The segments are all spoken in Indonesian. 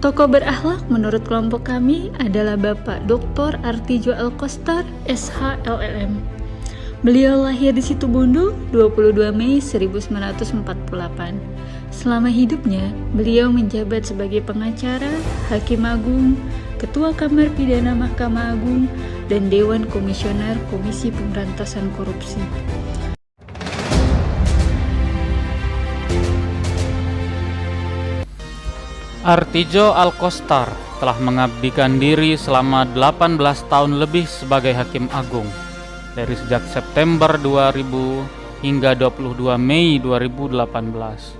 Tokoh berakhlak menurut kelompok kami adalah Bapak Dr. Artijo Alkostar, SH LLM. Beliau lahir di Situbondo 22 Mei 1948. Selama hidupnya, beliau menjabat sebagai pengacara, Hakim Agung, Ketua Kamar Pidana Mahkamah Agung, dan Dewan Komisioner Komisi Pemberantasan Korupsi. Artijo Alkostar telah mengabdikan diri selama 18 tahun lebih sebagai Hakim Agung, dari sejak September 2000 hingga 22 Mei 2018.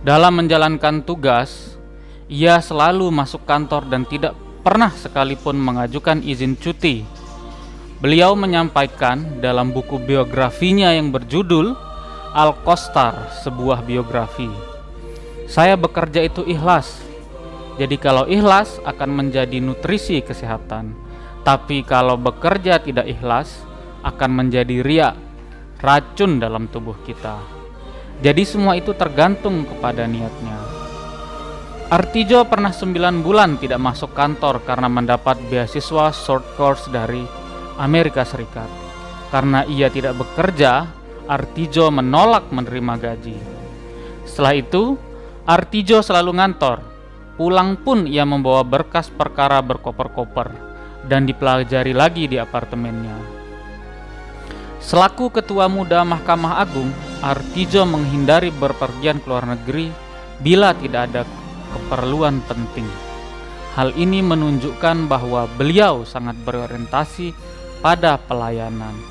Dalam menjalankan tugas, ia selalu masuk kantor dan tidak pernah sekalipun mengajukan izin cuti. Beliau menyampaikan dalam buku biografinya yang berjudul Alkostar, sebuah biografi, "Saya bekerja itu ikhlas. Jadi kalau ikhlas akan menjadi nutrisi kesehatan. Tapi kalau bekerja tidak ikhlas akan menjadi riya, racun dalam tubuh kita. Jadi semua itu tergantung kepada niatnya." Artijo pernah 9 bulan tidak masuk kantor karena mendapat beasiswa short course dari Amerika Serikat. Karena ia tidak bekerja, Artijo menolak menerima gaji. Setelah itu, Artijo selalu ngantor. Pulang pun ia membawa berkas perkara berkoper-koper dan dipelajari lagi di apartemennya. Selaku Ketua Muda Mahkamah Agung, Artijo menghindari berpergian ke luar negeri bila tidak ada keperluan penting. Hal ini menunjukkan bahwa beliau sangat berorientasi pada pelayanan.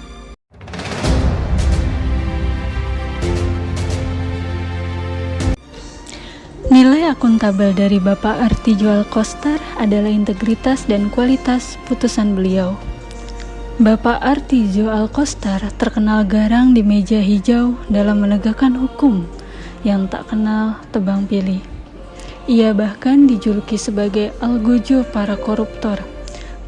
Nilai akuntabel dari Bapak Artijo Alkostar adalah integritas dan kualitas putusan beliau. Bapak Artijo Alkostar terkenal garang di meja hijau dalam menegakkan hukum yang tak kenal tebang pilih. Ia bahkan dijuluki sebagai algojo para koruptor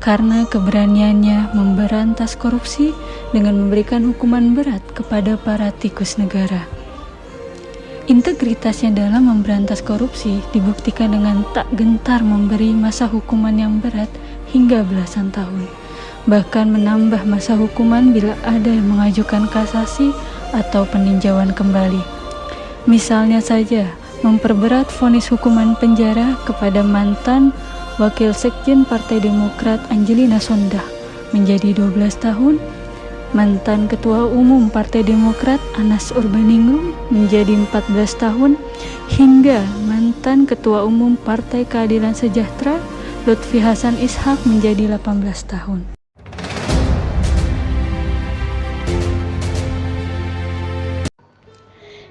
karena keberaniannya memberantas korupsi dengan memberikan hukuman berat kepada para tikus negara. Integritasnya dalam memberantas korupsi dibuktikan dengan tak gentar memberi masa hukuman yang berat hingga belasan tahun, bahkan menambah masa hukuman bila ada yang mengajukan kasasi atau peninjauan kembali. Misalnya saja, memperberat vonis hukuman penjara kepada mantan Wakil Sekjen Partai Demokrat Angelina Sondakh menjadi 12 tahun, mantan Ketua Umum Partai Demokrat Anas Urbaningrum menjadi 14 tahun, hingga mantan Ketua Umum Partai Keadilan Sejahtera Lutfi Hasan Ishak menjadi 18 tahun.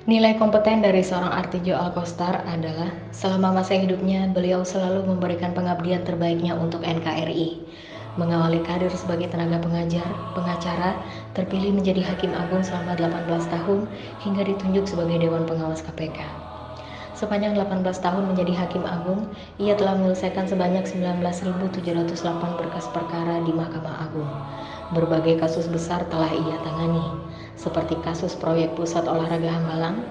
Nilai kompeten dari seorang Artijo Alkostar adalah selama masa hidupnya beliau selalu memberikan pengabdian terbaiknya untuk NKRI. Mengawali karir sebagai tenaga pengacara, terpilih menjadi Hakim Agung selama 18 tahun hingga ditunjuk sebagai Dewan Pengawas KPK. Sepanjang 18 tahun menjadi Hakim Agung, ia telah menyelesaikan sebanyak 19.708 berkas perkara di Mahkamah Agung. Berbagai kasus besar telah ia tangani, seperti kasus proyek Pusat Olahraga Hambalang,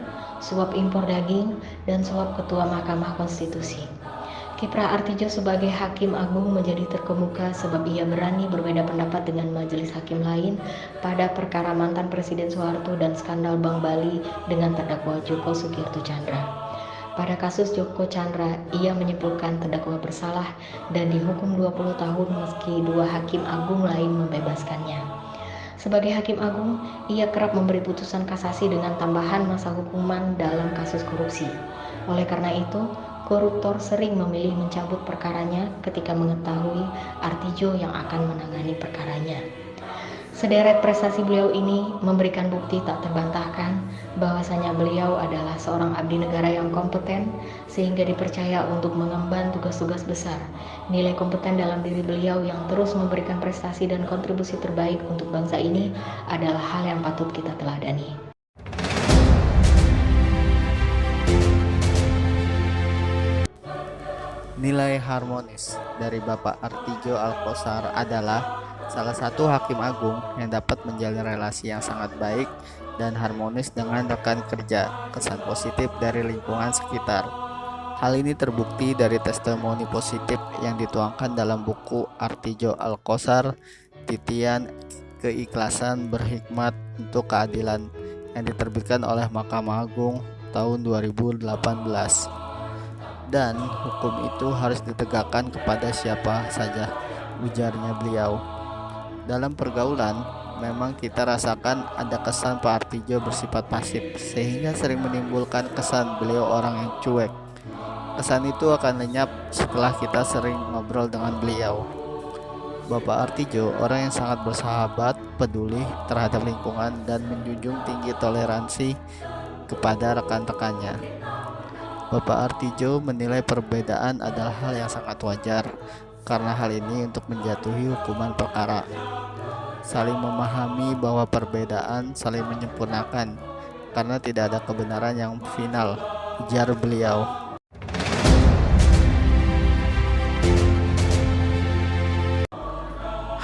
suap impor daging, dan suap Ketua Mahkamah Konstitusi. Kiprah Artijo sebagai Hakim Agung menjadi terkemuka sebab ia berani berbeda pendapat dengan majelis hakim lain pada perkara mantan Presiden Soeharto dan skandal Bank Bali dengan terdakwa Joko Sugiarto Tjandra. Pada kasus Joko Chandra, ia menyimpulkan terdakwa bersalah dan dihukum 20 tahun meski 2 hakim agung lain membebaskannya. Sebagai Hakim Agung, ia kerap memberi putusan kasasi dengan tambahan masa hukuman dalam kasus korupsi. Oleh karena itu, koruptor sering memilih mencabut perkaranya ketika mengetahui Artijo yang akan menangani perkaranya. Sederet prestasi beliau ini memberikan bukti tak terbantahkan bahwasanya beliau adalah seorang abdi negara yang kompeten sehingga dipercaya untuk mengemban tugas-tugas besar. Nilai kompeten dalam diri beliau yang terus memberikan prestasi dan kontribusi terbaik untuk bangsa ini adalah hal yang patut kita teladani. Nilai harmonis dari Bapak Artijo Alkostar adalah salah satu Hakim Agung yang dapat menjalin relasi yang sangat baik dan harmonis dengan rekan kerja, kesan positif dari lingkungan sekitar. Hal ini terbukti dari testimoni positif yang dituangkan dalam buku Artidjo Alkostar, Titian Keikhlasan Berhikmat untuk Keadilan yang diterbitkan oleh Mahkamah Agung tahun 2018. Dan hukum itu harus ditegakkan kepada siapa saja, ujarnya beliau. Dalam pergaulan, memang kita rasakan ada kesan Pak Artidjo bersifat pasif, sehingga sering menimbulkan kesan beliau orang yang cuek. Kesan itu akan lenyap setelah kita sering ngobrol dengan beliau. Bapak Artidjo orang yang sangat bersahabat, peduli terhadap lingkungan, dan menjunjung tinggi toleransi kepada rekan-rekannya. Bapak Artidjo menilai perbedaan adalah hal yang sangat wajar, karena hal ini untuk menjatuhi hukuman perkara. Saling memahami bahwa perbedaan saling menyempurnakan, karena tidak ada kebenaran yang final, ujar beliau.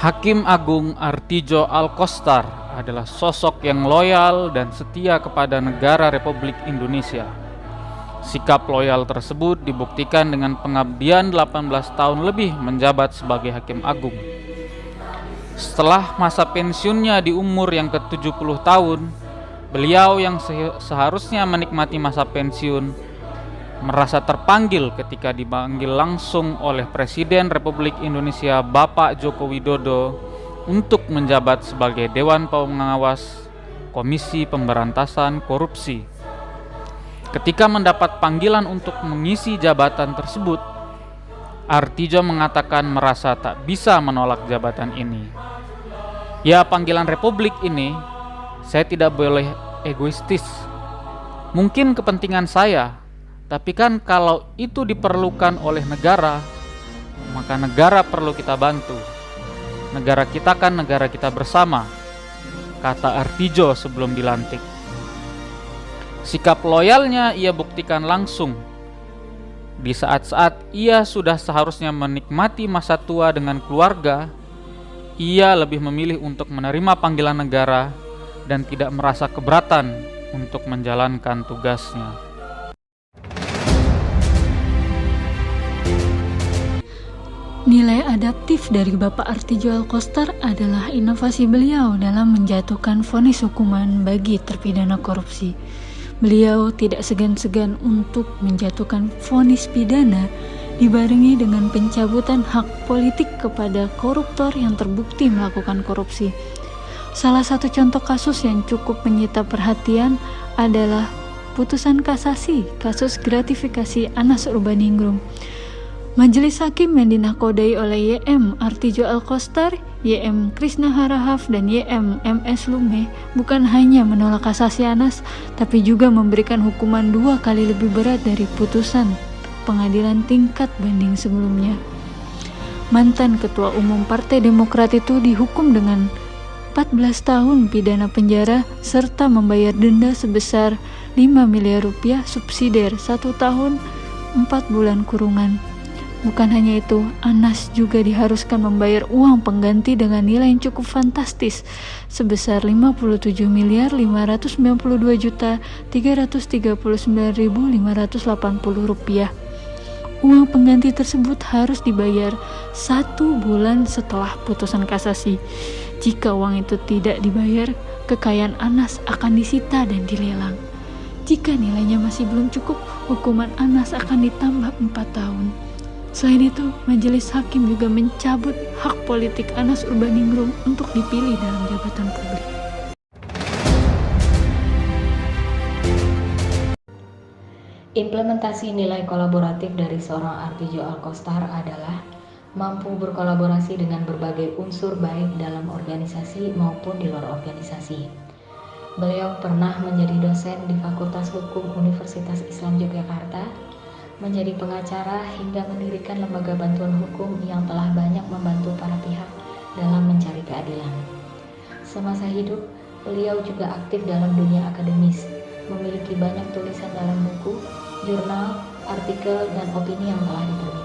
Hakim Agung Artidjo Alkostar adalah sosok yang loyal dan setia kepada negara Republik Indonesia. Sikap loyal tersebut dibuktikan dengan pengabdian 18 tahun lebih menjabat sebagai Hakim Agung. Setelah masa pensiunnya di umur yang ke-70 tahun, beliau yang seharusnya menikmati masa pensiun merasa terpanggil ketika dipanggil langsung oleh Presiden Republik Indonesia Bapak Joko Widodo untuk menjabat sebagai Dewan Pengawas Komisi Pemberantasan Korupsi. Ketika mendapat panggilan untuk mengisi jabatan tersebut, Artidjo mengatakan merasa tak bisa menolak jabatan ini. Ya, panggilan Republik ini, saya tidak boleh egoistis. Mungkin kepentingan saya, tapi kan kalau itu diperlukan oleh negara, maka negara perlu kita bantu. Negara kita kan negara kita bersama, kata Artidjo sebelum dilantik. Sikap loyalnya ia buktikan langsung di saat-saat ia sudah seharusnya menikmati masa tua dengan keluarga. Ia lebih memilih untuk menerima panggilan negara dan tidak merasa keberatan untuk menjalankan tugasnya. Nilai adaptif dari Bapak Artidjo Alkostar adalah inovasi beliau dalam menjatuhkan vonis hukuman bagi terpidana korupsi. Beliau tidak segan-segan untuk menjatuhkan vonis pidana dibarengi dengan pencabutan hak politik kepada koruptor yang terbukti melakukan korupsi. Salah satu contoh kasus yang cukup menyita perhatian adalah putusan kasasi kasus gratifikasi Anas Urbaningrum. Majelis Hakim yang dinakodai oleh YM Artidjo Alkostar, YM Krishna Harahap, dan YM MS Lume bukan hanya menolak kasasi Anas, tapi juga memberikan hukuman 2 kali lebih berat dari putusan pengadilan tingkat banding sebelumnya. Mantan Ketua Umum Partai Demokrat itu dihukum dengan 14 tahun pidana penjara serta membayar denda sebesar 5 miliar rupiah subsidiar 1 tahun 4 bulan kurungan. Bukan hanya itu, Anas juga diharuskan membayar uang pengganti dengan nilai yang cukup fantastis sebesar 57.592.339.580 rupiah. Uang pengganti tersebut harus dibayar 1 bulan setelah putusan kasasi. Jika uang itu tidak dibayar, kekayaan Anas akan disita dan dilelang. Jika nilainya masih belum cukup, hukuman Anas akan ditambah 4 tahun. Selain itu, Majelis Hakim juga mencabut hak politik Anas Urbaningrum untuk dipilih dalam jabatan publik. Implementasi nilai kolaboratif dari seorang Artidjo Alkostar adalah mampu berkolaborasi dengan berbagai unsur baik dalam organisasi maupun di luar organisasi. Beliau pernah menjadi dosen di Fakultas Hukum Universitas Islam Yogyakarta, menjadi pengacara hingga mendirikan lembaga bantuan hukum yang telah banyak membantu para pihak dalam mencari keadilan. Semasa hidup, beliau juga aktif dalam dunia akademis, memiliki banyak tulisan dalam buku, jurnal, artikel, dan opini yang telah diterbitkan.